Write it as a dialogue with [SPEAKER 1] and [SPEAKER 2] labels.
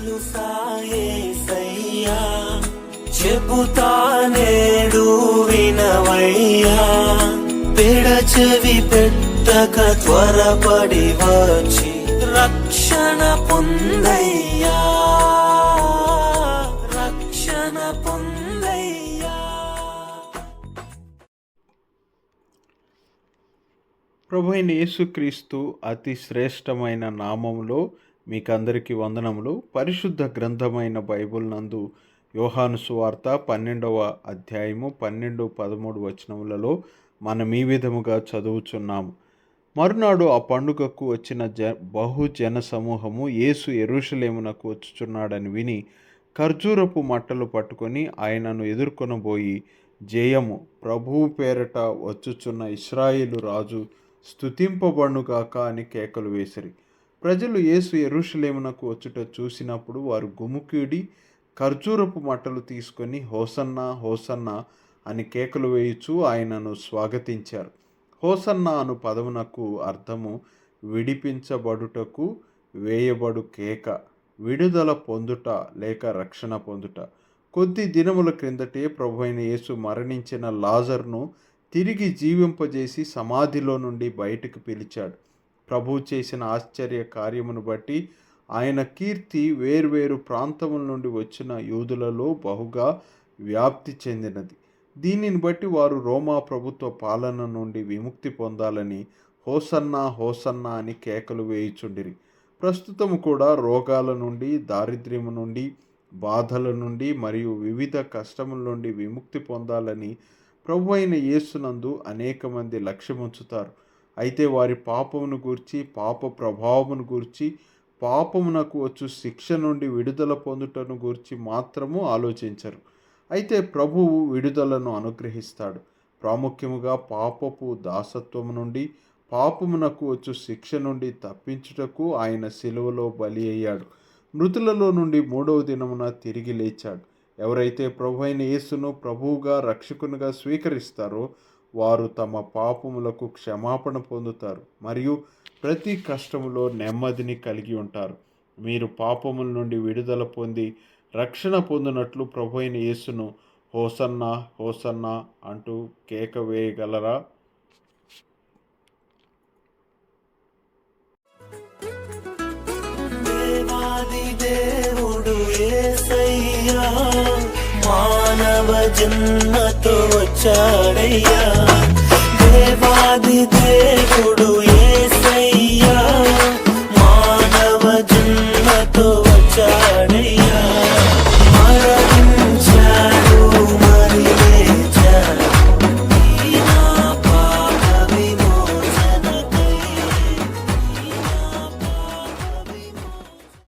[SPEAKER 1] తెలుసా యేసయ్యా, చెబుతా నేడు వినవయ్యా, పెడచెవి పెట్టక త్వరపడి వచ్చి రక్షణ పొందయ్యా, రక్షణ పొందయ్యా.
[SPEAKER 2] ప్రభు అయిన యేసుక్రీస్తు అతి శ్రేష్టమైన నామములో మీకందరికీ వందనములు. పరిశుద్ధ గ్రంథమైన బైబిల్ నందు యోహాను సువార్త 12వ అధ్యాయము 12-13 వచనములలో మనం ఈ విధముగా చదువుచున్నాము. మరునాడు ఆ పండుగకు వచ్చిన బహుజన సమూహము యేసు యెరూషలేమునకు వచ్చుచున్నాడని విని ఖర్జూరపు మట్టలు పట్టుకొని ఆయనను ఎదుర్కొనబోయి, జయము, ప్రభువు పేరట వచ్చుచున్న ఇశ్రాయేలు రాజు స్తుతింపబడుగాక అని కేకలు వేసిరి. ప్రజలు యేసు యెరూషలేమునకు వచ్చుట చూసినప్పుడు వారు గుమికూడి ఖర్జూరపు మట్టలు తీసుకొని హోసన్నా హోసన్నా అని కేకలు వేయుచు ఆయనను స్వాగతించారు. హోసన్నా అను పదమునకు అర్థము విడిపించబడుటకు వేయబడు కేక, విడుదల పొందుట లేక రక్షణ పొందుట. కొద్ది దినముల క్రిందటే ప్రభువైన యేసు మరణించిన లాజరును తిరిగి జీవింపజేసి సమాధిలో నుండి బయటకు పిలిచాడు. ప్రభువు చేసిన ఆశ్చర్య కార్యమును బట్టి ఆయన కీర్తి వేర్వేరు ప్రాంతముల నుండి వచ్చిన యూదులలో బహుగా వ్యాప్తి చెందినది. దీనిని బట్టి వారు రోమా ప్రభుత్వ పాలన నుండి విముక్తి పొందాలని హోసన్నా హోసన్నా అని కేకలు వేయుచుండిరి. ప్రస్తుతం కూడా రోగాల నుండి, దారిద్ర్యము నుండి, బాధల నుండి మరియు వివిధ కష్టముల నుండి విముక్తి పొందాలని ప్రభు అయిన యేసునందు అనేక మంది లక్ష్యముంచుతారు. అయితే వారి పాపమును గూర్చి, పాప ప్రభావమును గూర్చి, పాపమునకు వచ్చు శిక్ష నుండి విడుదల పొందుటను గూర్చి మాత్రము ఆలోచించరు. అయితే ప్రభువు విడుదలను అనుగ్రహిస్తాడు. ప్రాముఖ్యముగా పాపపు దాసత్వము నుండి, పాపమునకు వచ్చు శిక్ష నుండి తప్పించుటకు ఆయన సిలువలో బలి అయ్యాడు. మృతులలో నుండి 3వ దినమున తిరిగి లేచాడు. ఎవరైతే ప్రభు అయిన యేసును ప్రభువుగా, రక్షకునిగా స్వీకరిస్తారో వారు తమ పాపములకు క్షమాపణ పొందుతారు మరియు ప్రతి కష్టములో నెమ్మదిని కలిగి ఉంటారు. మీరు పాపముల నుండి విడుదల పొంది రక్షణ పొందినట్లు ప్రభు అయిన యేసును హోసన్నా హోసన్నా అంటూ కేక వేయగలరా?
[SPEAKER 1] దేవాది దేవుడు యేసయ్యా, మానవ జన్మతో వచ్చాడయ్యా. దేవాది దేవుడు